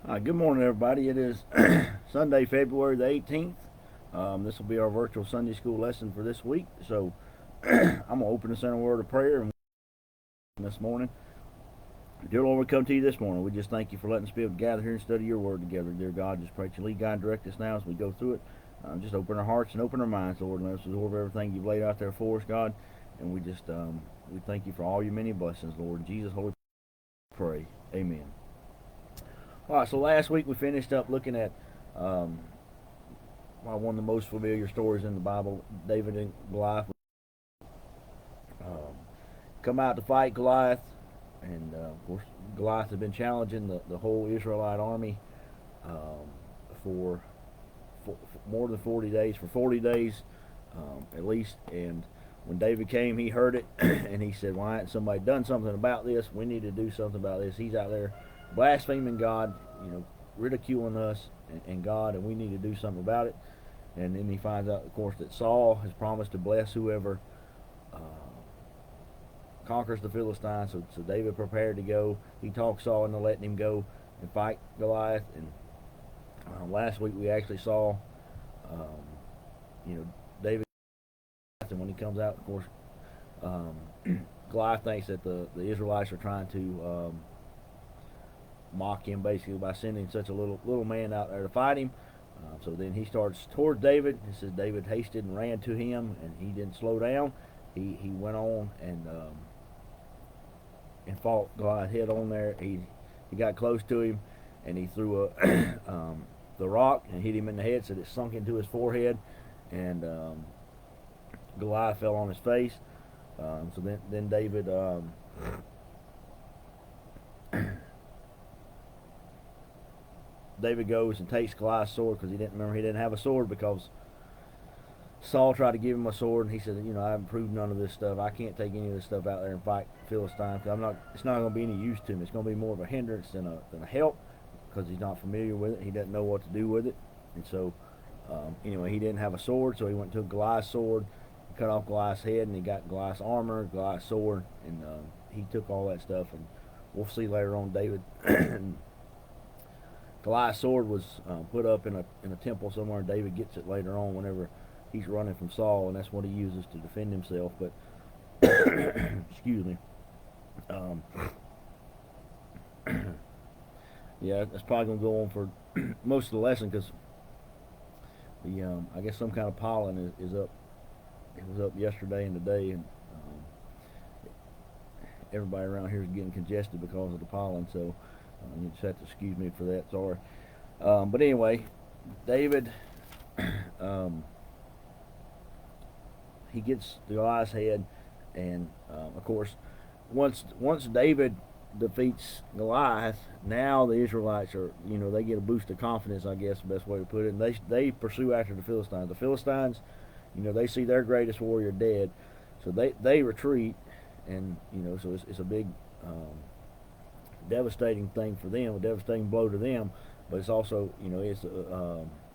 Good morning, everybody. It is Sunday, February the 18th. This will be our virtual Sunday school lesson for this week. So I'm going to open us in a word of prayer this morning. Dear Lord, we come to you this morning. We just thank you for letting us be able to gather here and study your word together. Dear God, just pray that you lead, guide, and direct us now as we go through it. Just open our hearts and open our minds, Lord, and let us absorb everything you've laid out there for us, God. And we thank you for all your many blessings, Lord. In Jesus' holy pray. Amen. All right, so last week we finished up looking at um, one of the most familiar stories in the Bible, David and Goliath. Um, come out to fight Goliath, and of course, Goliath had been challenging the whole Israelite army um, for, for more than 40 days, for 40 days at least. And when David came, he heard it, and he said, "Why hasn't somebody done something about this? We need to do something about this. He's out there blaspheming God, ridiculing us and God, and we need to do something about it." And then he finds out, of course, that Saul has promised to bless whoever uh, conquers the Philistines. So David prepared to go. He talked Saul into letting him go and fight Goliath. And last week we actually saw, um, David, and when he comes out, of course, um, Goliath thinks that the Israelites are trying to mock him basically by sending such a little man out there to fight him. So then he starts toward David. It says David hasted and ran to him, and he didn't slow down. He went on and fought Goliath head on there. He got close to him, and he threw a the rock and hit him in the head, so it sunk into his forehead, and Goliath fell on his face. So then David goes and takes Goliath's sword because he didn't have a sword because Saul tried to give him a sword, and he said, I haven't proved none of this stuff. I can't take any of this stuff out there and fight Philistine because It's not going to be any use to him. It's going to be more of a hindrance than a help because he's not familiar with it. He doesn't know what to do with it, and so anyway, he didn't have a sword, so he went to a Goliath's sword, cut off Goliath's head, and he got Goliath's armor, Goliath's sword, and he took all that stuff. And we'll see later on David. Goliath's sword was put up in a temple somewhere, and David gets it later on whenever he's running from Saul, and that's what he uses to defend himself. But excuse me, um, yeah, that's probably gonna go on for most of the lesson because the I guess some kind of pollen is up. It was up yesterday and today, and everybody around here is getting congested because of the pollen. So you just have to excuse me for that. Sorry. But anyway, David, um, he gets the Goliath's head, and of course, once David defeats Goliath, now the Israelites are, they get a boost of confidence, I guess the best way to put it. And they pursue after the Philistines. The Philistines, they see their greatest warrior dead, so they retreat, and so it's a big devastating thing for them, a devastating blow to them. But it's also,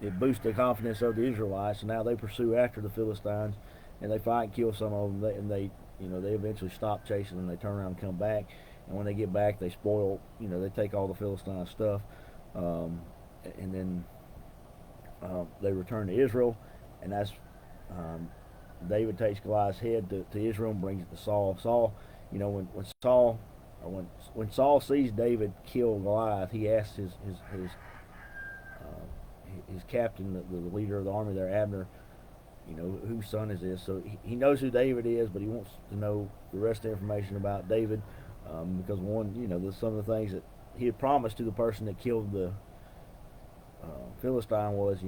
it boosts the confidence of the Israelites, and now they pursue after the Philistines, and they fight and kill some of them, and they eventually stop chasing them. They turn around and come back, and when they get back, they spoil, they take all the Philistine stuff, um, and then they return to Israel, and that's um, David takes Goliath's head to Israel and brings it to Saul. Saul, when Saul sees David kill Goliath, he asks his captain, the leader of the army there, Abner, whose son is this? So he knows who David is, but he wants to know the rest of the information about David, because some of the things that he had promised to the person that killed the Philistine was, he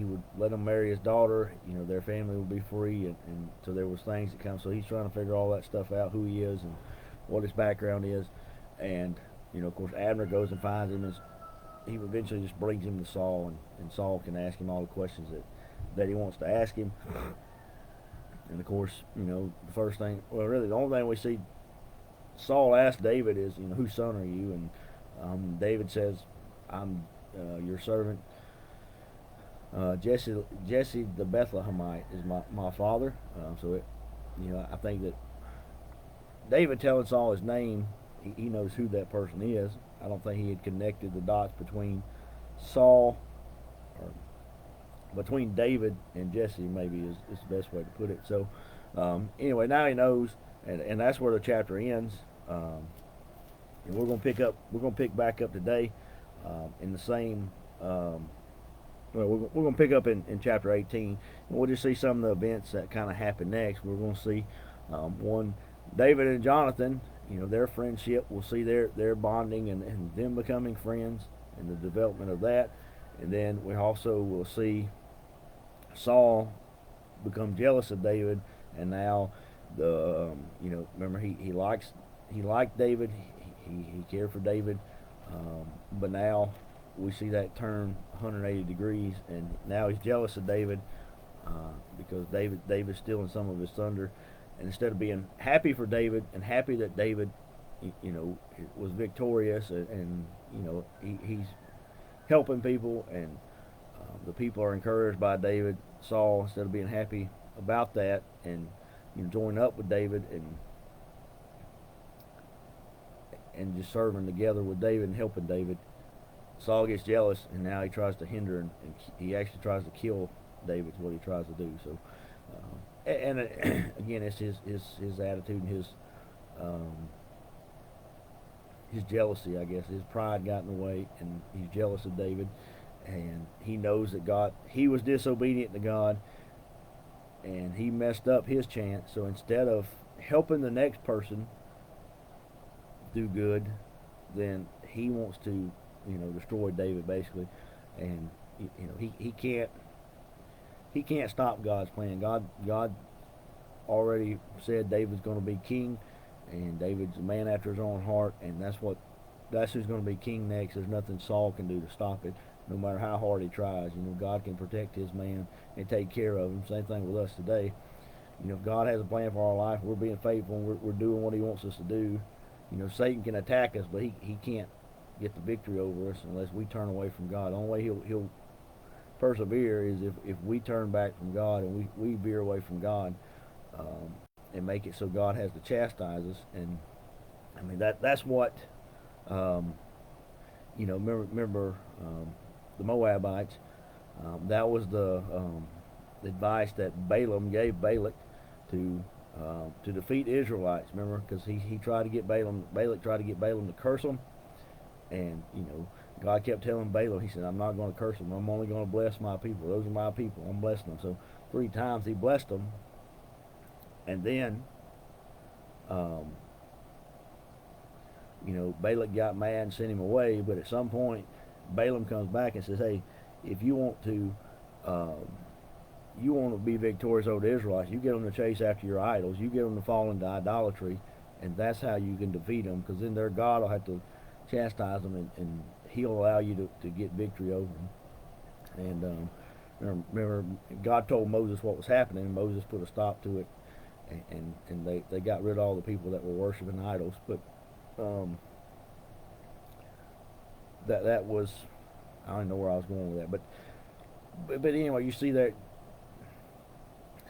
would let them marry his daughter. Their family would be free, and so there was things that come. So he's trying to figure all that stuff out, who he is and what his background is, and of course, Abner goes and finds him, and he eventually just brings him to Saul, and Saul can ask him all the questions that he wants to ask him. And of course, the first thing, well, really, the only thing we see Saul ask David is, whose son are you? And David says, I'm your servant. Jesse the Bethlehemite is my father. I think that David telling Saul his name, he knows who that person is. I don't think he had connected the dots between Saul, or between David and Jesse, maybe is the best way to put it. So anyway, now he knows, and that's where the chapter ends. And we're gonna pick back up today in the same. Well, we're going to pick up in chapter 18. And we'll just see some of the events that kind of happen next. We're going to see one, David and Jonathan, their friendship. We'll see their bonding and them becoming friends and the development of that. And then we also will see Saul become jealous of David, and now remember he liked David, he cared for David, but now we see that turn 180 degrees, and now he's jealous of David because David's stealing some of his thunder, and instead of being happy for David and happy that David, was victorious, and he's helping people, and the people are encouraged by David, Saul, instead of being happy about that and joining up with David and just serving together with David and helping David, Saul gets jealous, and now he tries to hinder, and he actually tries to kill David. Is what he tries to do. So, and again, it's his attitude and his jealousy, I guess. His pride got in the way, and he's jealous of David, and he knows that he was disobedient to God, and he messed up his chance. So instead of helping the next person do good, then he wants to destroy David, basically, and he can't stop God's plan. God already said David's going to be king, and David's a man after his own heart, and that's who's going to be king next. There's nothing Saul can do to stop it, no matter how hard he tries. God can protect his man and take care of him. Same thing with us today. If God has a plan for our life, we're being faithful, and we're doing what he wants us to do. Satan can attack us, but he can't get the victory over us unless we turn away from God. The only way he'll persevere is if we turn back from God, and we veer away from God, and make it so God has to chastise us. And I mean that's what remember the Moabites. That was the advice that Balaam gave Balak to defeat Israelites. Remember, because he tried to get Balak tried to get Balaam to curse them. And, God kept telling Balaam, he said, I'm not going to curse them. I'm only going to bless my people. Those are my people. I'm blessing them. So 3 times he blessed them. And then, Balak got mad and sent him away. But at some point, Balaam comes back and says, hey, if you want to be victorious over the Israelites, you get them to chase after your idols. You get them to fall into idolatry. And that's how you can defeat them. Because then their God will have to chastise them, and he'll allow you to get victory over them. And remember, God told Moses what was happening, and Moses put a stop to it, and they got rid of all the people that were worshiping idols. But that was, I don't know where I was going with that, but anyway, you see that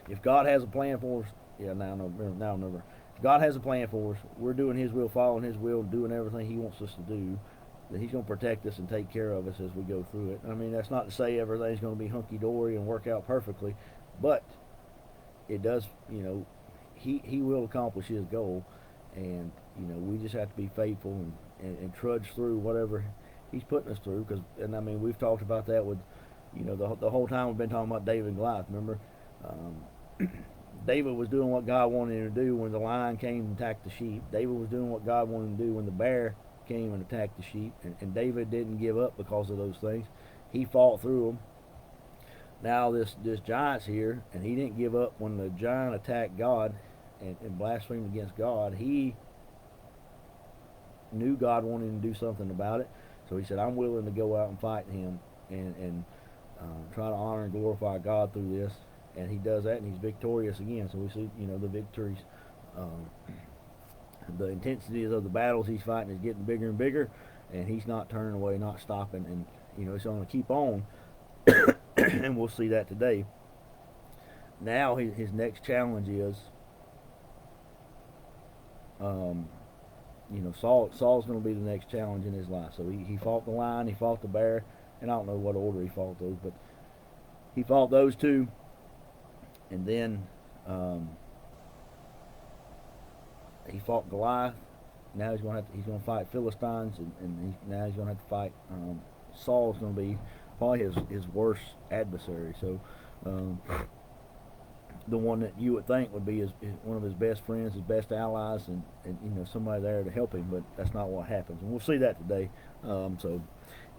if God has a plan for us, remember. God has a plan for us. We're doing his will, following his will, doing everything he wants us to do. That he's going to protect us and take care of us as we go through it. I mean, that's not to say everything's going to be hunky-dory and work out perfectly, but it does, he will accomplish his goal, and, we just have to be faithful and trudge through whatever he's putting us through. And I mean, we've talked about that with, the whole time we've been talking about David and Goliath, remember? David was doing what God wanted him to do when the lion came and attacked the sheep. David was doing what God wanted him to do when the bear came and attacked the sheep. And David didn't give up because of those things. He fought through them. Now this giant's here, and he didn't give up when the giant attacked God and blasphemed against God. He knew God wanted him to do something about it. So he said, I'm willing to go out and fight him and try to honor and glorify God through this. And he does that, and he's victorious again. So we see, the victories, the intensities of the battles he's fighting is getting bigger and bigger, and he's not turning away, not stopping, and it's going to keep on. And we'll see that today. Now his next challenge is Saul's going to be the next challenge in his life. So he fought the lion, he fought the bear, and I don't know what order he fought those, but he fought those two, and then he fought Goliath. Now he's going to fight Philistines, and now he's going to have to fight. Saul's going to be probably his worst adversary. So the one that you would think would be one of his best friends, his best allies, and somebody there to help him, but that's not what happens, and we'll see that today. So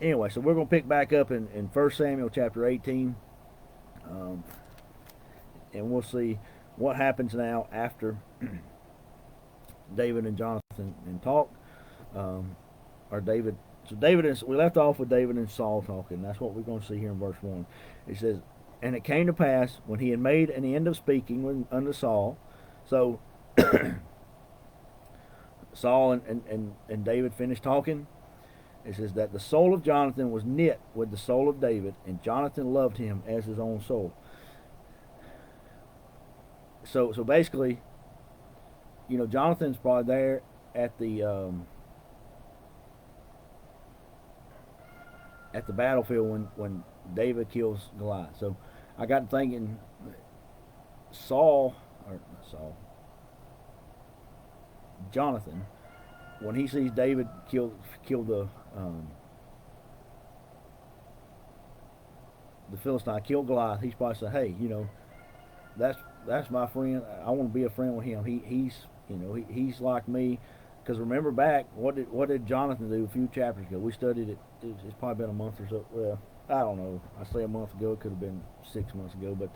anyway, so we're going to pick back up in 1 Samuel chapter 18, and we'll see what happens now after David and Jonathan talk. We left off with David and Saul talking. That's what we're going to see here in verse 1. It says, "And it came to pass, when he had made an end of speaking unto Saul," so Saul and David finished talking. It says that the soul of Jonathan was knit with the soul of David, and Jonathan loved him as his own soul. So basically, Jonathan's probably there at the battlefield when David kills Goliath. So I got thinking, Jonathan, when he sees David kill the Philistine, kill Goliath, he's probably saying, "Hey, that's my friend. I want to be a friend with him. He's like me." Because remember back, what did Jonathan do a few chapters ago? We studied it. It's probably been a month or so. Well, I don't know. I say a month ago. It could have been 6 months ago, but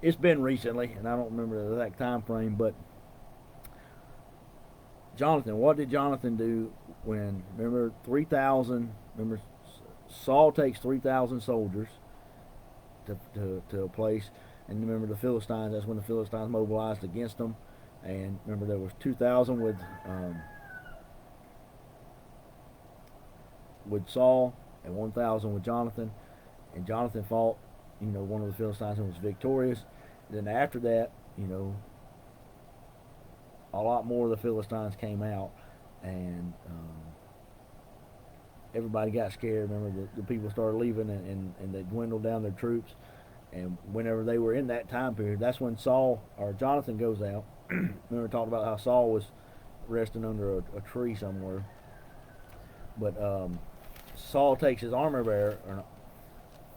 it's been recently, and I don't remember the exact time frame. But Jonathan, what did Jonathan do when? Remember 3,000. Remember Saul takes 3,000 soldiers to a place, and remember the Philistines. That's when the Philistines mobilized against them. And remember, there was 2,000 with Saul and 1,000 with Jonathan. And Jonathan fought, one of the Philistines and was victorious. Then after that, a lot more of the Philistines came out, and everybody got scared. Remember, the people started leaving, and they dwindled down their troops. And whenever they were in that time period, that's when Jonathan goes out. Remember, we talked about how Saul was resting under a tree somewhere. But Saul takes his armor bearer.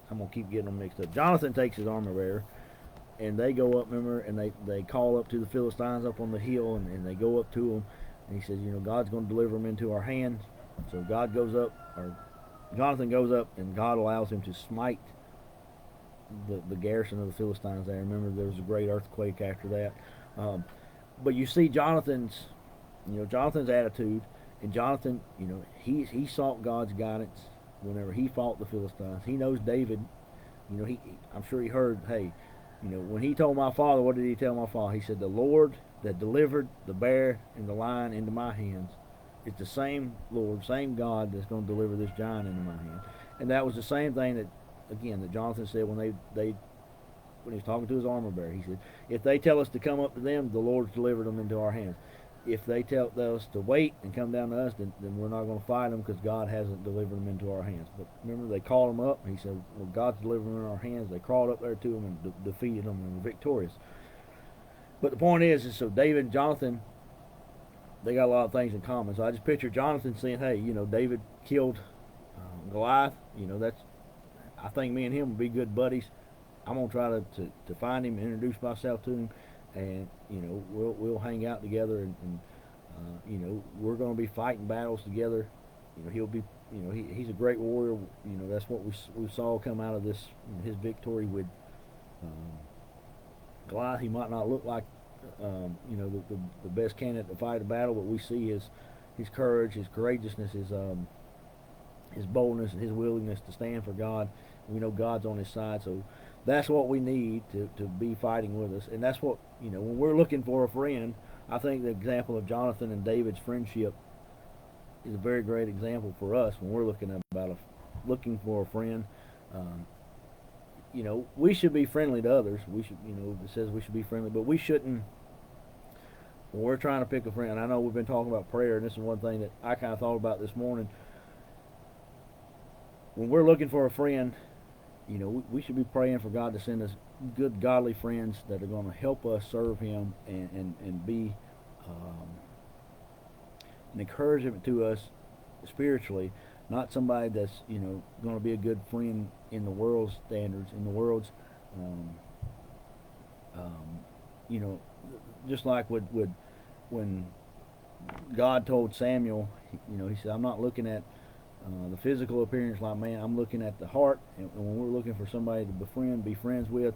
I'm going to keep getting them mixed up. Jonathan takes his armor bearer, and they go up, remember, and they call up to the Philistines up on the hill, and they go up to them. And he says, God's going to deliver them into our hands. So Jonathan goes up, and God allows him to smite the garrison of the Philistines there. Remember, there was a great earthquake after that. But you see Jonathan's attitude, and Jonathan, he sought God's guidance whenever he fought the Philistines. He knows David. I'm sure he heard, hey, when he told my father, what did he tell my father? He said, "The Lord that delivered the bear and the lion into my hands, it's the same Lord, same God that's going to deliver this giant into my hand." And that was the same thing that Jonathan said when he was talking to his armor bearer. He said, "If they tell us to come up to them, the Lord's delivered them into our hands. If they tell us to wait and come down to us, then we're not going to fight them because God hasn't delivered them into our hands." But remember, they called him up. He said, "Well, God's delivered them in our hands." They crawled up there to him and defeated them and were victorious. But the point is so David and Jonathan, they got a lot of things in common. So I just picture Jonathan saying, "Hey, David killed Goliath. I think me and him would be good buddies. I'm gonna try to find him and introduce myself to him, and we'll hang out together, and we're gonna be fighting battles together. He'll be he's a great warrior. That's what we saw come out of this his victory with Goliath. He might not look like the best candidate to fight a battle, but we see his courage, his courageousness, his boldness, and his willingness to stand for God. We know God's on his side, so that's what we need to be fighting with us. And that's what, when we're looking for a friend, I think the example of Jonathan and David's friendship is a very great example for us when we're looking for a friend. We should be friendly to others. We should, it says we should be friendly, but we shouldn't when we're trying to pick a friend, I know we've been talking about prayer, and this is one thing that I kind of thought about this morning. When we're looking for a friend, we should be praying for God to send us good, godly friends that are going to help us serve Him and be an encouragement to us spiritually, not somebody that's going to be a good friend in the world's standards, in the world's, um, you know, just like when God told Samuel, He said, "I'm not looking at the physical appearance like man. I'm looking at the heart." And when we're looking for somebody to befriend, be friends with,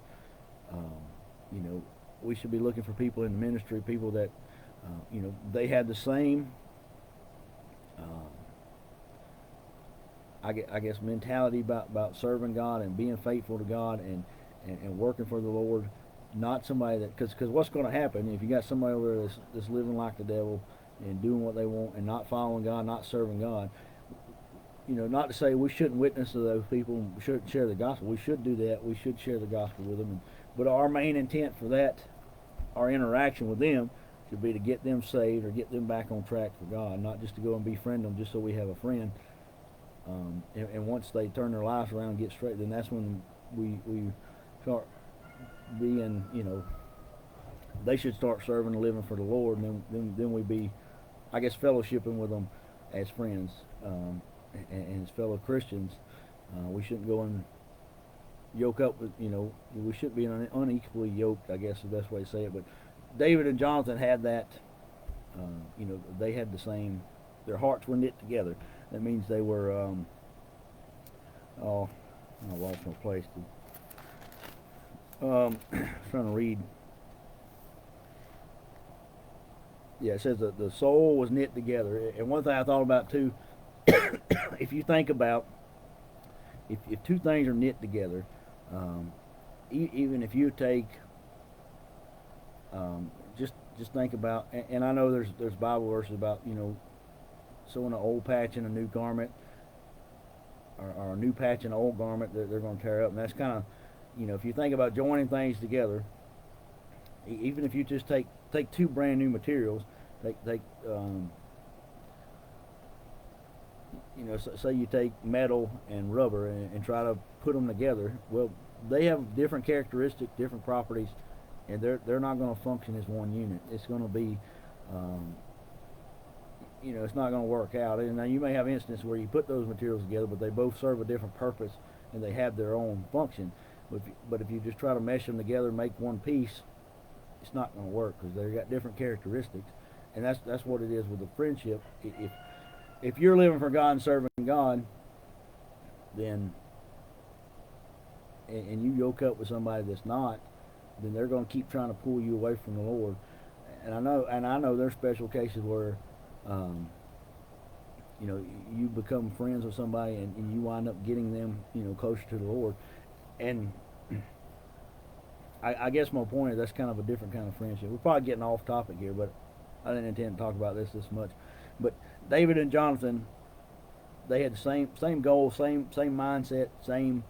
um, you know, we should be looking for people in the ministry, people that, they had the same, um, I guess, mentality about serving God and being faithful to God and working for the Lord. Not somebody that, because what's going to happen if you got somebody over there that's living like the devil and doing what they want and not following God, not serving God. Not to say we shouldn't witness to those people, we shouldn't share the gospel. We should do that. We should share the gospel with them. But our main intent for that, our interaction with them, should be to get them saved or get them back on track for God, not just to go and befriend them just so we have a friend. And once they turn their lives around and get straight, then that's when we start being, they should start serving and living for the Lord, and then we be, I guess, fellowshipping with them as friends. And as fellow Christians, we shouldn't go and yoke up with, we shouldn't be unequally yoked, I guess is the best way to say it. But David and Jonathan had that, they had the same, their hearts were knit together. That means they were, I lost my place. Trying to read. Yeah, it says that the soul was knit together. And one thing I thought about too, if you think about, if two things are knit together, even if you take, just think about, and I know there's Bible verses about sewing an old patch in a new garment, or a new patch in an old garment that they're going to tear up, and that's kind of, if you think about joining things together, even if you just take two brand new materials, say you take metal and rubber and try to put them together. Well, they have different characteristics, different properties, and they're not going to function as one unit. It's going to be, it's not going to work out. And now you may have instances where you put those materials together, but they both serve a different purpose and they have their own function. But if you just try to mesh them together and make one piece, it's not going to work because they've got different characteristics. And that's what it is with a friendship. If you're living for God and serving God, then and you yoke up with somebody that's not, then they're going to keep trying to pull you away from the Lord. And I know there's special cases where, you become friends with somebody and you wind up getting them, closer to the Lord. And I guess my point is that's kind of a different kind of friendship. We're probably getting off topic here, but I didn't intend to talk about this much. But David and Jonathan, they had the same goal, same mindset, same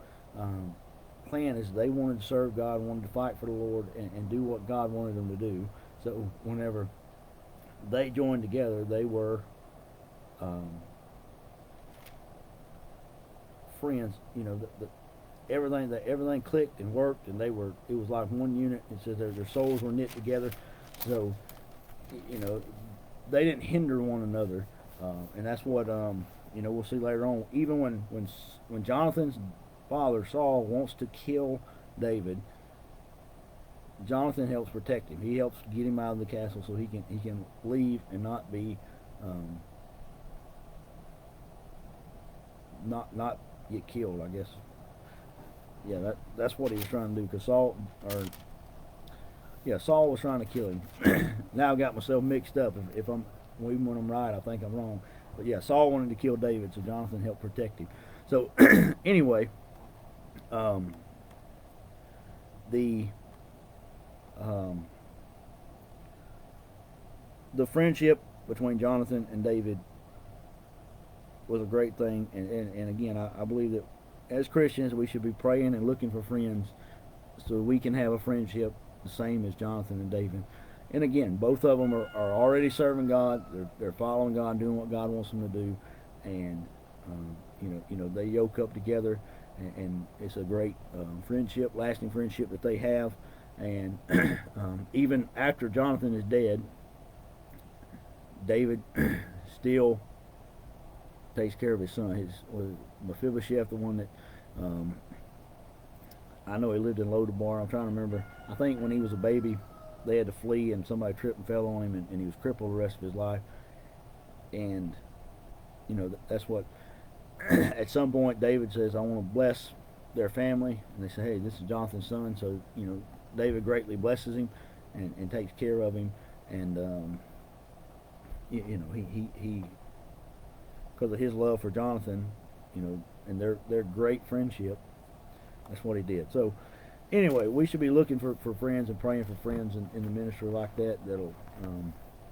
plan. As they wanted to serve God, wanted to fight for the Lord, and do what God wanted them to do. So whenever they joined together, they were friends. Everything clicked and worked, and it was like one unit. It says their souls were knit together. So they didn't hinder one another, and that's what we'll see later on. Even when Jonathan's father Saul wants to kill David, Jonathan helps protect him. He helps get him out of the castle so he can leave and not be not get killed, I guess. Yeah, that's what he was trying to do, because Saul was trying to kill him. Now I got myself mixed up. Even when I'm right, I think I'm wrong. But yeah, Saul wanted to kill David, so Jonathan helped protect him. So anyway, the friendship between Jonathan and David was a great thing, and again, I believe that as Christians we should be praying and looking for friends so we can have a friendship the same as Jonathan and David. And again, both of them are already serving God. They're following God, doing what God wants them to do, and they yoke up together, and it's a great friendship, lasting friendship that they have. And even after Jonathan is dead, David still takes care of his son. Was Mephibosheth the one that I know he lived in Lodabar. I'm trying to remember. I think when he was a baby, they had to flee, and somebody tripped and fell on him, and he was crippled the rest of his life. And that's what. At some point, David says, "I want to bless their family," and they say, "Hey, this is Jonathan's son." So David greatly blesses him and takes care of him, and he because of his love for Jonathan, and their great friendship, that's what he did. So anyway, we should be looking for friends and praying for friends in the ministry like that.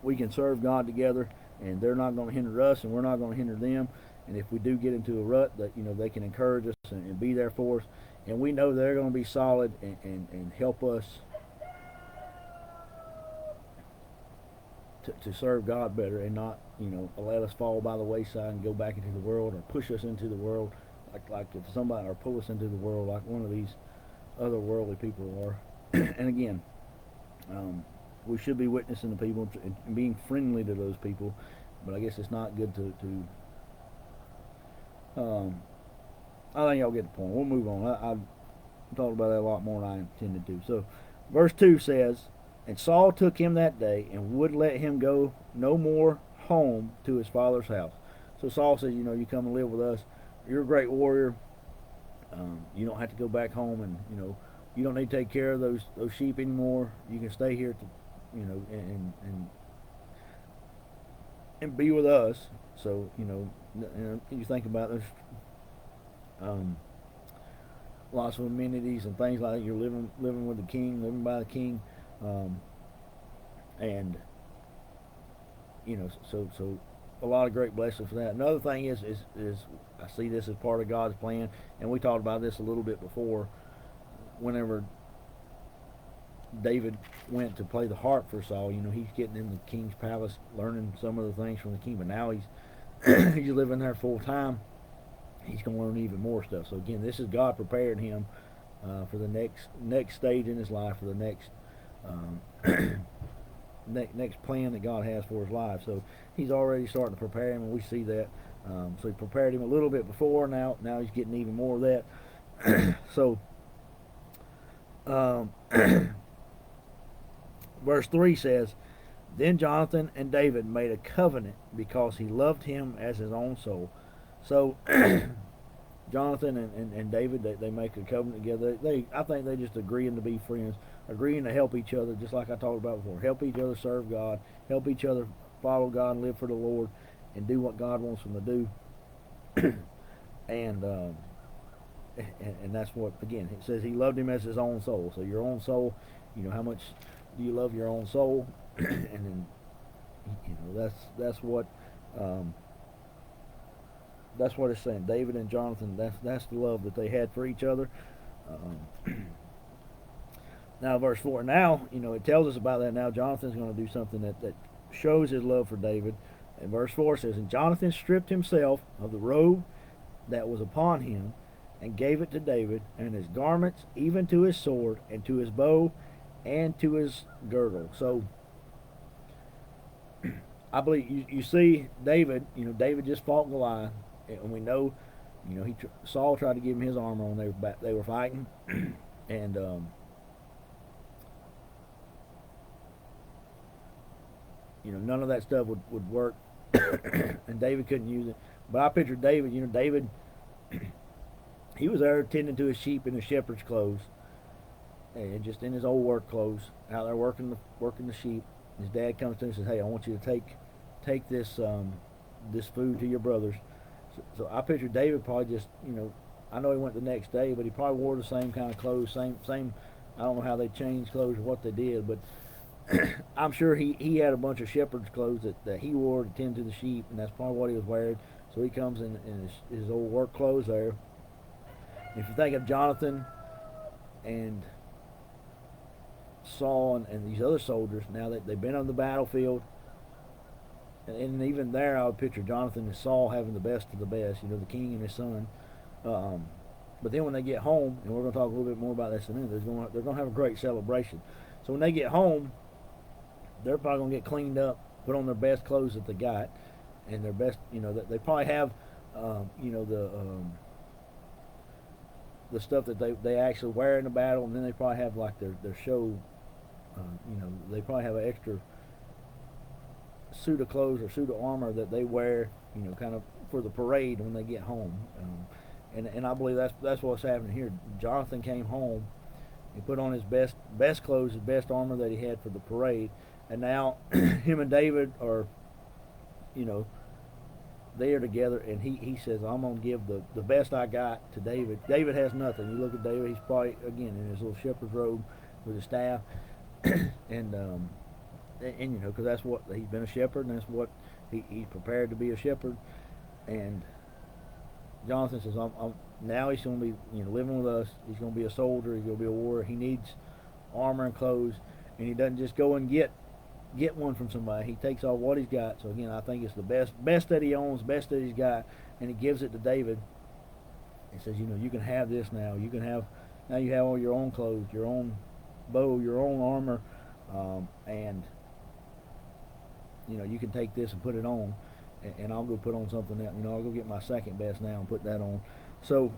We can serve God together, and they're not going to hinder us, and we're not going to hinder them. And if we do get into a rut, that they can encourage us and be there for us, and we know they're going to be solid and help us to serve God better, and not let us fall by the wayside and go back into the world, or push us into the world like if somebody, or pull us into the world like one of these other worldly people are. And again, we should be witnessing to people and being friendly to those people, but I guess it's not good to I think y'all get the point. We'll move on. I talked about that a lot more than I intended to. So verse 2 says, "And Saul took him that day, and would let him go no more home to his father's house." So Saul says, you come and live with us. You're a great warrior. You don't have to go back home, and you don't need to take care of those sheep anymore. You can stay here and be with us. So you think about there's lots of amenities and things like that. You're living with the king, living by the king, and so a lot of great blessings for that. Another thing is I see this as part of God's plan, and we talked about this a little bit before. Whenever David went to play the harp for Saul, he's getting in the king's palace, learning some of the things from the king, but now he's living there full time. He's going to learn even more stuff. So again, this is God preparing him for the next stage in his life, for the next next plan that God has for his life. So he's already starting to prepare him, and we see that. So he prepared him a little bit before. Now he's getting even more of that. So verse 3 says, "Then Jonathan and David made a covenant because he loved him as his own soul." So Jonathan and David, they make a covenant together. I think they just agreeing to be friends, agreeing to help each other, just like I talked about before. Help each other serve God, help each other follow God and live for the Lord, and do what God wants them to do. and that's what, again, it says he loved him as his own soul. So your own soul, how much do you love your own soul? And then that's what it's saying. David and Jonathan, that's the love that they had for each other. Now verse 4, now it tells us about that. Now Jonathan's going to do something that shows his love for David. And verse 4 says, "And Jonathan stripped himself of the robe that was upon him, and gave it to David, and his garments, even to his sword, and to his bow, and to his girdle." So I believe you see David. David just fought Goliath, and we know, Saul tried to give him his armor when they were fighting, and none of that stuff would work, and David couldn't use it. But I picture David. David, he was there tending to his sheep in his shepherd's clothes, and just in his old work clothes, out there working the sheep. His dad comes to him and says, "Hey, I want you to take this food to your brothers." So I picture David probably just, I know he went the next day, but he probably wore the same kind of clothes, same. I don't know how they changed clothes or what they did, but I'm sure he had a bunch of shepherd's clothes that he wore to tend to the sheep, and that's probably what he was wearing. So he comes in his old work clothes there. If you think of Jonathan and Saul and these other soldiers, now that they've been on the battlefield, and even there, I would picture Jonathan and Saul having the best of the best, the king and his son. But then when they get home, and we're going to talk a little bit more about this in a minute, they're going to have a great celebration. So when they get home, they're probably going to get cleaned up, put on their best clothes that they got, and their best, they probably have, the stuff that they actually wear in the battle, and then they probably have like their show, they probably have an extra suit of clothes or suit of armor that they wear, kind of for the parade when they get home. And I believe that's what's happening here. Jonathan came home, he put on his best clothes, his best armor that he had for the parade, and now him and David are, they are together, and he says, I'm going to give the best I got to David. David has nothing. You look at David, he's probably, again, in his little shepherd's robe with his staff, and because that's what, he's been a shepherd, and that's what, he's prepared to be a shepherd, and Jonathan says, now he's going to be, living with us. He's going to be a soldier. He's going to be a warrior. He needs armor and clothes, and he doesn't just go and get one from somebody. He takes all what he's got. So again, I think it's the best that he owns, best that he's got, and he gives it to David. He says, you can have this now. Now you have all your own clothes, your own bow, your own armor, and you can take this and put it on, and I'll go put on something else. I'll go get my second best now and put that on. So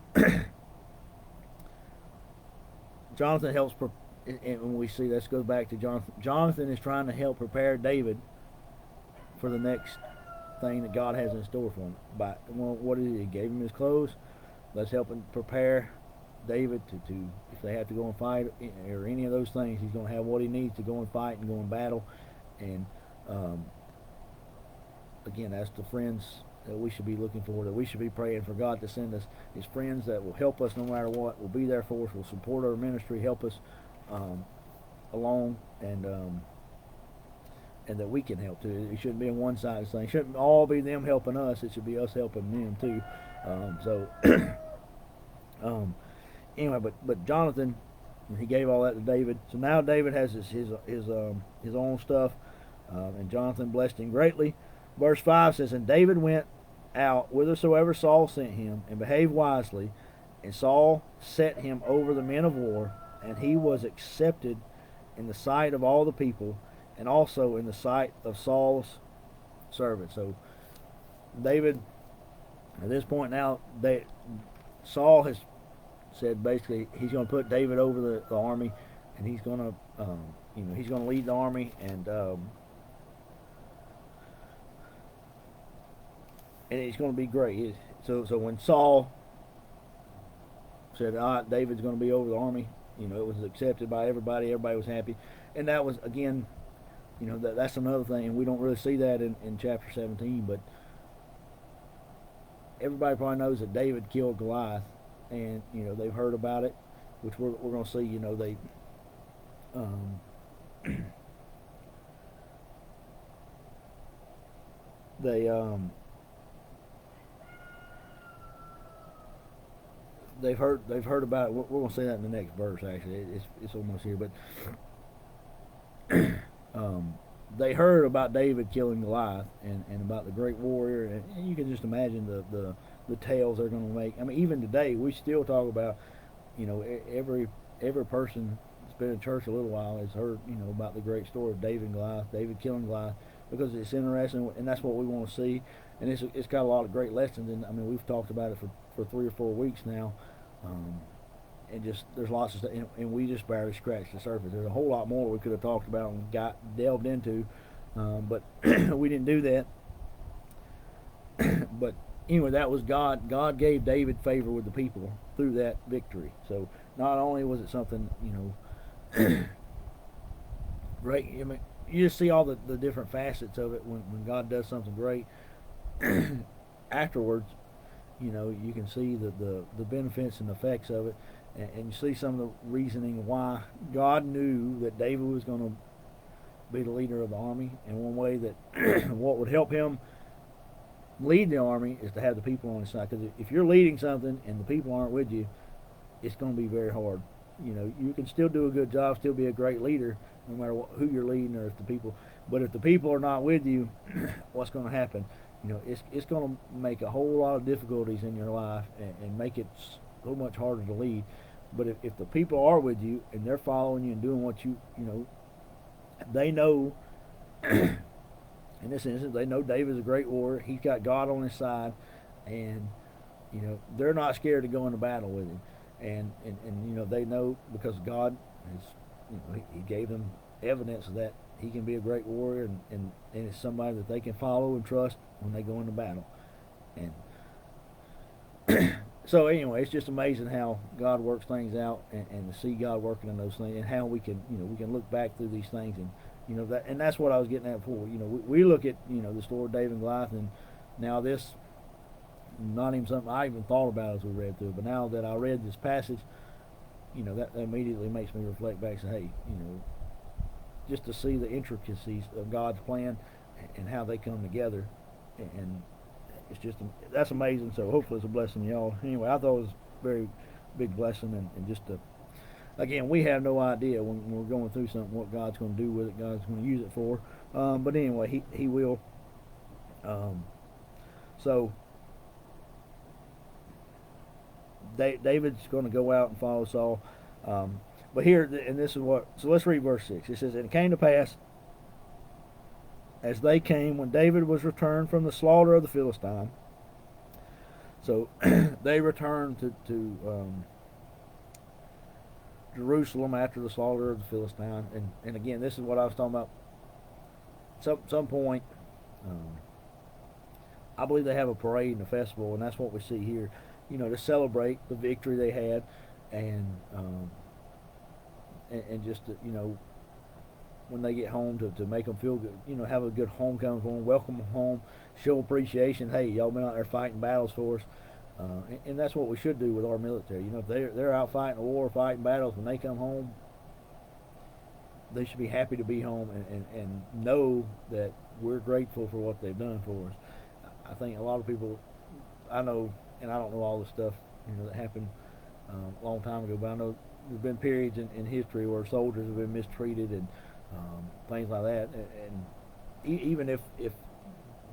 Jonathan helps. And when we see this goes back to Jonathan. Jonathan is trying to help prepare David for the next thing that God has in store for him. What is it? He gave him his clothes. Let's help him prepare David to if they have to go and fight or any of those things, he's going to have what he needs to go and fight and go and battle. And again, that's the friends that we should be looking for, that we should be praying for God to send us his friends that will help us no matter what, will be there for us, will support our ministry, help us along, and that we can help too. It shouldn't be a one-sided thing. It shouldn't all be them helping us. It should be us helping them too. Anyway, but Jonathan, he gave all that to David. So now David has his own stuff, and Jonathan blessed him greatly. Verse 5 says, and David went out whithersoever Saul sent him, and behaved wisely, and Saul set him over the men of war, and he was accepted in the sight of all the people, and also in the sight of Saul's servants. So David, at this point now, Saul has said basically he's going to put David over the army, and he's going to, he's going to lead the army, and it's going to be great. So when Saul said, all right, David's going to be over the army, it was accepted by everybody. Everybody was happy. And that was, again, that's another thing. And we don't really see that in chapter 17, but everybody probably knows that David killed Goliath. And, they've heard about it, which we're going to see, they've heard about it. We're going to say that in the next verse. Actually, it's almost here, but they heard about David killing Goliath and about the great warrior, and you can just imagine the tales they're going to make. I mean, even today we still talk about, every person that's been in church a little while has heard, about the great story of David and Goliath, David killing Goliath, because it's interesting, and that's what we want to see. And it's got a lot of great lessons, and I mean, we've talked about it for 3 or 4 weeks now, and just there's lots of stuff, and we just barely scratched the surface. There's a whole lot more we could have talked about and delved into, but we didn't do that. But anyway, that was God. God gave David favor with the people through that victory. So not only was it something, great. I mean, you just see all the different facets of it when God does something great. Afterwards, you can see the benefits and effects of it, and you see some of the reasoning why God knew that David was going to be the leader of the army, and one way that what would help him lead the army is to have the people on his side. Because if you're leading something and the people aren't with you, it's going to be very hard. You know, you can still do a good job, still be a great leader, no matter who you're leading or if the people. But if the people are not with you, what's going to happen? You know, it's going to make a whole lot of difficulties in your life and make it so much harder to lead. But if the people are with you and they're following you and doing what you know, they know. In this instance, they know David's a great warrior. He's got God on his side, and you know they're not scared to go into battle with him. And you know they know because God has, you know, he gave them evidence that he can be a great warrior, and it's somebody that they can follow and trust when they go into battle. And so anyway, it's just amazing how God works things out, and to see God working in those things, and how we can, you know, we can look back through these things, and you know that, and that's what I was getting at before. You know, we look at, you know, the story of David and Goliath, and now this not even something I even thought about as we read through it, but now that I read this passage, you know, that immediately makes me reflect back and say, hey, you know, just to see the intricacies of God's plan and how they come together, and it's just, that's amazing. So hopefully it's a blessing to y'all. Anyway, I thought it was a very big blessing, and just to, again, we have no idea when we're going through something what God's going to do with it, God's going to use it for. But anyway, he will. So David's going to go out and follow Saul. But here, and this is what, so let's read verse 6. It says, and it came to pass, as they came, when David was returned from the slaughter of the Philistine. So they returned to Jerusalem after the slaughter of the Philistine. And again, this is what I was talking about. Some point, I believe they have a parade and a festival, and that's what we see here. You know, to celebrate the victory they had, and just to, you know, when they get home, to make them feel good, you know, have a good homecoming for them, welcome them home, show appreciation. Hey, y'all been out there fighting battles for us, and that's what we should do with our military. You know, if they're out fighting a war, fighting battles, when they come home, they should be happy to be home and know that we're grateful for what they've done for us. I think a lot of people, I know, and I don't know all the stuff, you know, that happened a long time ago, but I know there's been periods in history where soldiers have been mistreated and things like that, and even if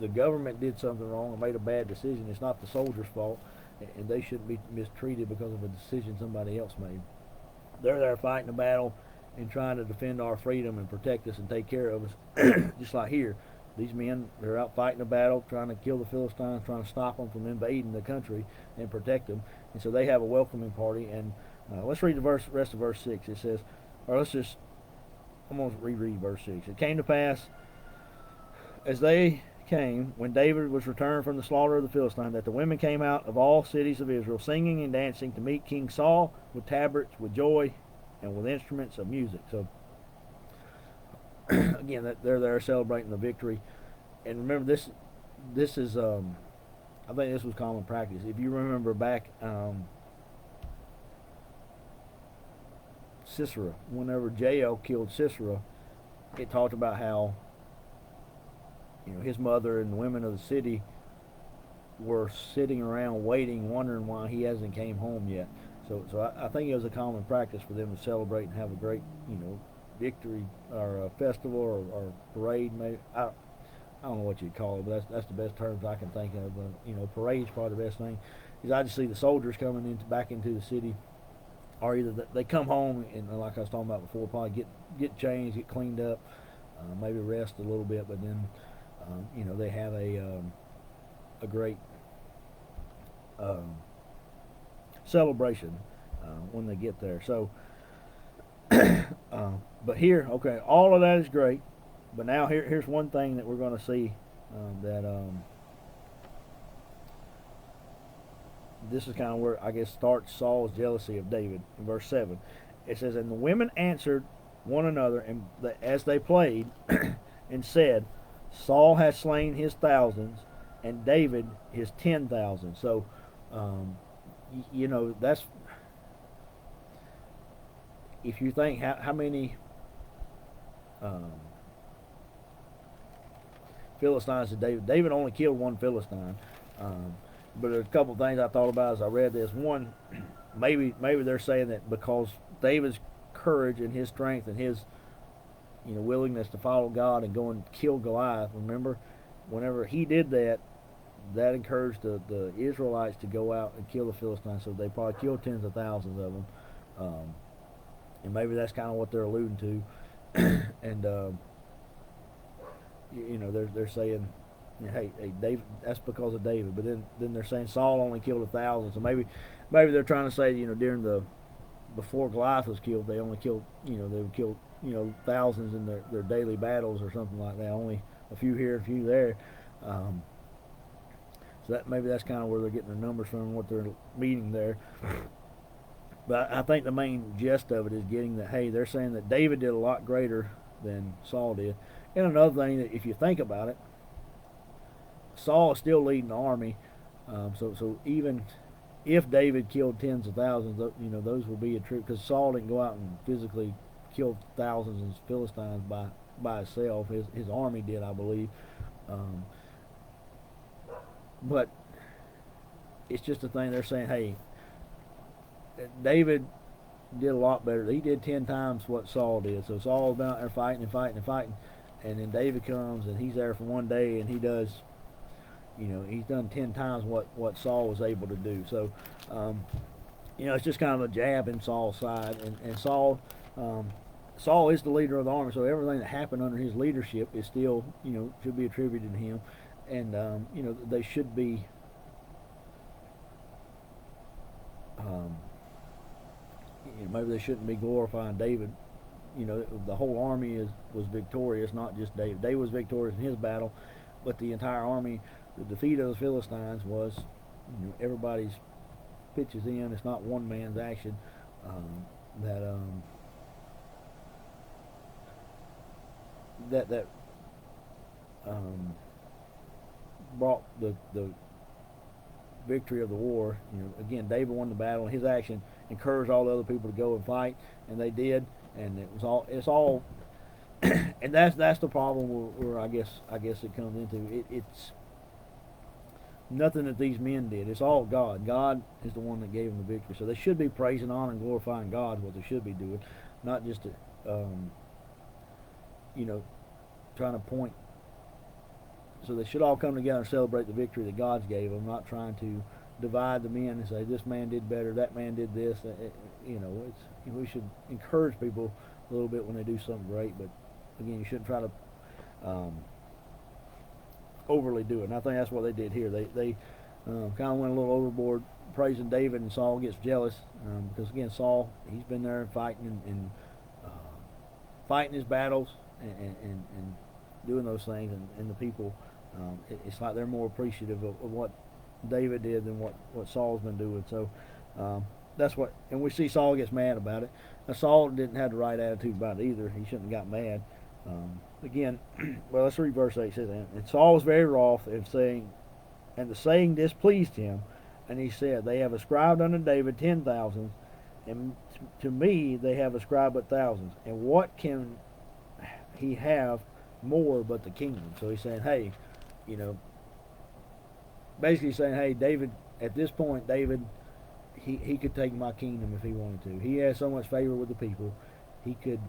the government did something wrong or made a bad decision, it's not the soldiers' fault, and they shouldn't be mistreated because of a decision somebody else made. They're there fighting a battle and trying to defend our freedom and protect us and take care of us. Just like here, these men, they're out fighting a battle, trying to kill the Philistines, trying to stop them from invading the country and protect them. And so they have a welcoming party. And let's read the rest of verse 6. It says, or let's just, I'm going to reread verse 6. It came to pass, as they came, when David was returned from the slaughter of the Philistines, that the women came out of all cities of Israel, singing and dancing to meet King Saul with tabrets, with joy, and with instruments of music. So, again, they're there celebrating the victory. And remember, this is, I think this was common practice. If you remember back, Sisera, whenever Jael killed Sisera, it talked about how, you know, his mother and the women of the city were sitting around waiting, wondering why he hasn't came home yet. So I think it was a common practice for them to celebrate and have a great, you know, victory or a festival or parade. Maybe I don't know what you'd call it, but that's the best terms I can think of. You know, parade's probably the best thing. Because I just see the soldiers coming back into the city, or either they come home and, like I was talking about before, probably get changed, get cleaned up, maybe rest a little bit, but then you know, they have a great celebration when they get there. So, but here, okay, all of that is great, but now here's one thing that we're going to see that this is kind of where I guess starts Saul's jealousy of David. In verse 7, it says, and the women answered one another, and as they played, and said, Saul has slain his thousands, and David his 10,000. So, you know, that's, if you think how many Philistines did David only killed one Philistine. But there's a couple of things I thought about as I read this. One, maybe they're saying that because David's courage and his strength and his willingness to follow God and go and kill Goliath. Remember, whenever he did that, that encouraged the Israelites to go out and kill the Philistines. So they probably killed tens of thousands of them, and maybe that's kind of what they're alluding to. And they're saying, hey, David, that's because of David. But then they're saying Saul only killed 1,000. So maybe they're trying to say, during before Goliath was killed, they only killed, they would kill, thousands in their daily battles or something like that. Only a few here, a few there. So maybe that's kind of where they're getting their numbers from and what they're meeting there. But I think the main gist of it is getting that, hey, they're saying that David did a lot greater than Saul did. And another thing, that if you think about it, Saul is still leading the army. So even if David killed tens of thousands, those will be a true, because Saul didn't go out and physically kill thousands of Philistines by himself. His army did, I believe. But it's just a thing. They're saying, hey, David did a lot better. He did 10 times what Saul did. So Saul's out there fighting and fighting and fighting, and then David comes and he's there for one day and he does, he's done 10 times what Saul was able to do. So, it's just kind of a jab in Saul's side, and Saul is the leader of the army. So everything that happened under his leadership is still, should be attributed to him, and they should be. Maybe they shouldn't be glorifying David. The whole army was victorious, not just David. David was victorious in his battle, but the entire army, the defeat of the Philistines was, everybody's pitches in. It's not one man's action that brought the victory of the war. Again, David won the battle, and his action encouraged all the other people to go and fight, and they did. And it's all, and that's the problem where I guess it comes into. It's nothing that these men did. It's all God. God is the one that gave them the victory. So they should be praising, honoring, and glorifying God, is what they should be doing, not just trying to point. So they should all come together and celebrate the victory that God's gave them, not trying to divide the men and say this man did better, that man did this. We should encourage people a little bit when they do something great, but again, you shouldn't try to overly do it. And I think that's what they did here. They kind of went a little overboard praising David, and Saul gets jealous because again, Saul, he's been there fighting and fighting his battles and doing those things, and the people, it's like they're more appreciative of what David did than what Saul's been doing. So that's what, and we see Saul gets mad about it. Now, Saul didn't have the right attitude about it either. He shouldn't have got mad. Again, well, let's read verse 8. It says, and Saul was very wroth, and the saying displeased him, and he said, they have ascribed unto David 10,000, and to me they have ascribed but thousands. And what can he have more but the kingdom? So he's saying, hey, basically saying, hey, David, at this point, David, he could take my kingdom if he wanted to. He has so much favor with the people, he could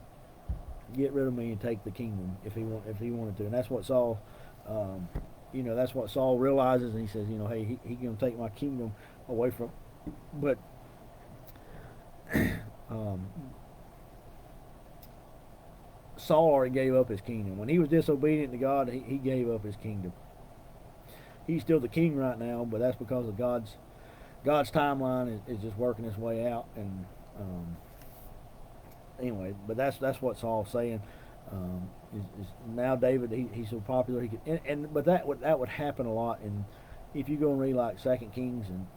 get rid of me and take the kingdom if he wanted to. And that's what Saul, that's what Saul realizes, and he says, hey, he can take my kingdom away from. But Saul already gave up his kingdom. When he was disobedient to God, he gave up his kingdom. He's still the king right now, but that's because of God's timeline is just working its way out. And anyway, but that's what Saul's saying. Is now David, he's so popular he could, but that would happen a lot. And if you go and read like 2 Kings and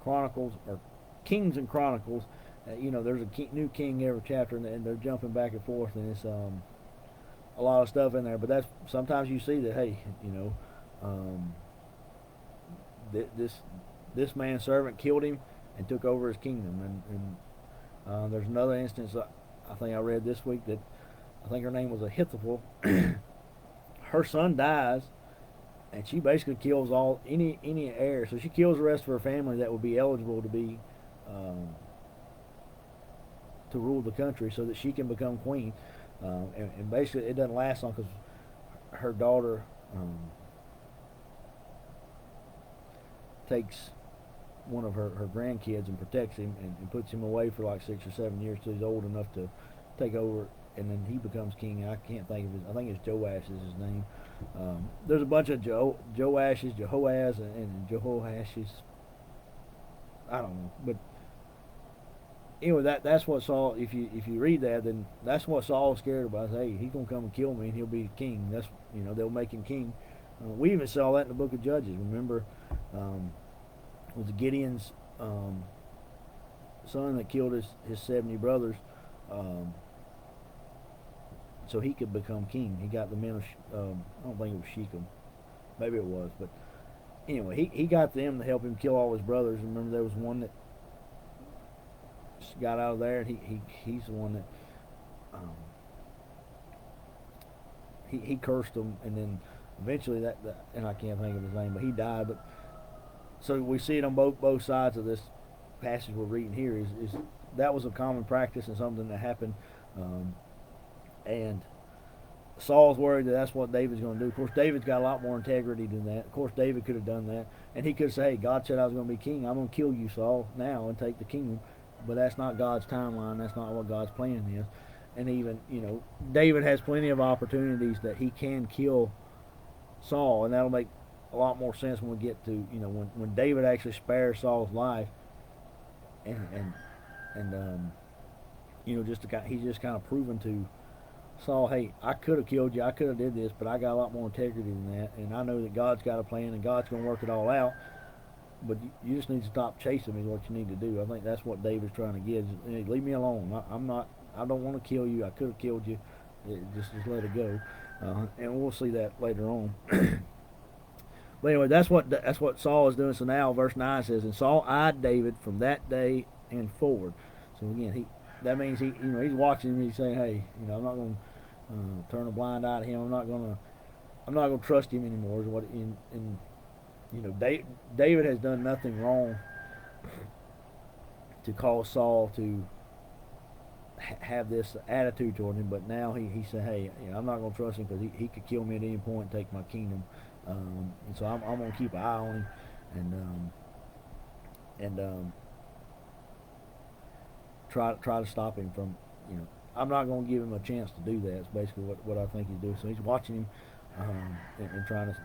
Chronicles, or Kings and Chronicles, there's a new king every chapter, and they're jumping back and forth, and it's a lot of stuff in there. But that's sometimes you see that, hey, this man's servant killed him and took over his kingdom. And there's another instance I think I read this week that I think her name was Ahithophel. Her son dies, and she basically kills all any heir. So she kills the rest of her family that would be eligible to be to rule the country, so that she can become queen. And basically, it doesn't last long because her daughter takes one of her grandkids and protects him and puts him away for like 6 or 7 years till he's old enough to take over, and then he becomes king. I can't think of his. I think it's Joash is his name. There's a bunch of Joashes, Jehoaz, and Jehoashes. I don't know, but anyway, that's what Saul. If you read that, then that's what Saul was scared about. Hey, he's gonna come and kill me, and he'll be king. That's they'll make him king. We even saw that in the book of Judges. Remember, was Gideon's son that killed his 70 brothers, so he could become king. He got the men of I don't think it was Shechem, maybe it was, but anyway, he got them to help him kill all his brothers. Remember, there was one that got out of there, and he's the one that he cursed them, and then eventually that and I can't think of his name, but he died. But so we see it on both sides of this passage we're reading here. Is that was a common practice and something that happened, and Saul's worried that that's what David's going to do. Of course, David's got a lot more integrity than that. Of course, David could have done that, and he could have said, "Hey, God said I was going to be king. I'm going to kill you, Saul, now and take the kingdom." But that's not God's timeline. That's not what God's plan is. And even David has plenty of opportunities that he can kill Saul, and that'll make a lot more sense when we get to when David actually spares Saul's life, and he's just kind of proven to Saul, hey, I could have killed you, I could have did this, but I got a lot more integrity than that, and I know that God's got a plan and God's going to work it all out. But you just need to stop chasing me. Is what you need to do. I think that's what David's trying to get. Hey, leave me alone. I don't want to kill you. I could have killed you. Just let it go. And we'll see that later on. But anyway, that's what Saul is doing. So now, verse 9 says, "And Saul eyed David from that day and forward." So again, that means he's watching him. He's saying, "Hey, I'm not going to turn a blind eye to him. I'm not going to trust him anymore." Is what David has done nothing wrong to cause Saul to have this attitude toward him, but now he said, "Hey, I'm not going to trust him because he could kill me at any point and take my kingdom, and so I'm going to keep an eye on him and try to stop him from I'm not going to give him a chance to do that." It's basically what I think he's doing. So he's watching him and trying to.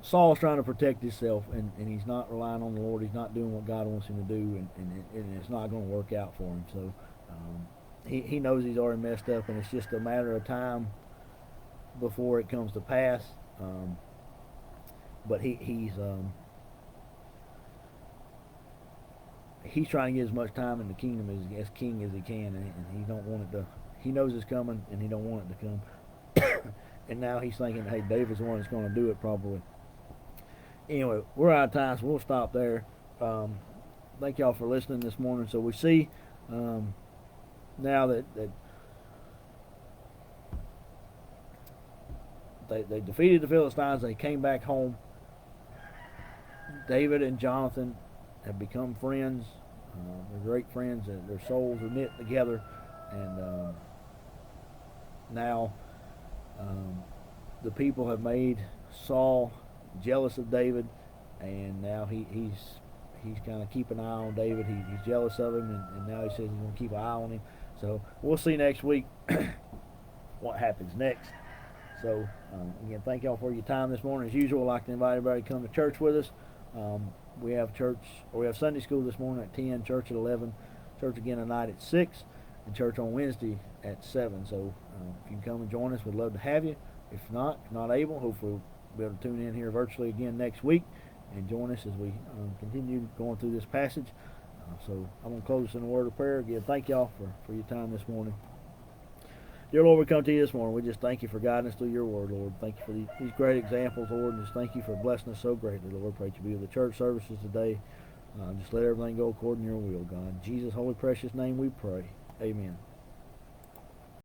Saul's trying to protect himself, and he's not relying on the Lord. He's not doing what God wants him to do, and it's not going to work out for him. So he knows he's already messed up, and it's just a matter of time before it comes to pass. But he's trying to get as much time in the kingdom as king as he can, and he don't want it to. He knows it's coming, and he don't want it to come. And now he's thinking, hey, David's the one that's going to do it probably. Anyway, we're out of time, so we'll stop there. Thank y'all for listening this morning. So we see now that they defeated the Philistines. They came back home. David and Jonathan have become friends. They're great friends, and their souls are knit together. And now the people have made Saul jealous of David, and now he's kind of keeping an eye on David. He's jealous of him, and now he says he's going to keep an eye on him. So we'll see next week what happens next. So again, thank y'all for your time this morning. As usual, I'd like to invite everybody to come to church with us. We have Sunday school this morning at 10, church at 11, church again tonight at 6, and church on Wednesday at 7. So if you can come and join us, we'd love to have you. If not able, hopefully we'll be able to tune in here virtually again next week and join us as we continue going through this passage. So I'm going to close in a word of prayer. Again, thank y'all for your time this morning. Dear Lord, we come to you this morning. We just thank you for guiding us through your word, Lord. Thank you for these great examples, Lord, and just thank you for blessing us so greatly, Lord. Pray that you be with the church services today. Just let everything go according to your will, God. In Jesus' holy precious name we pray. Amen.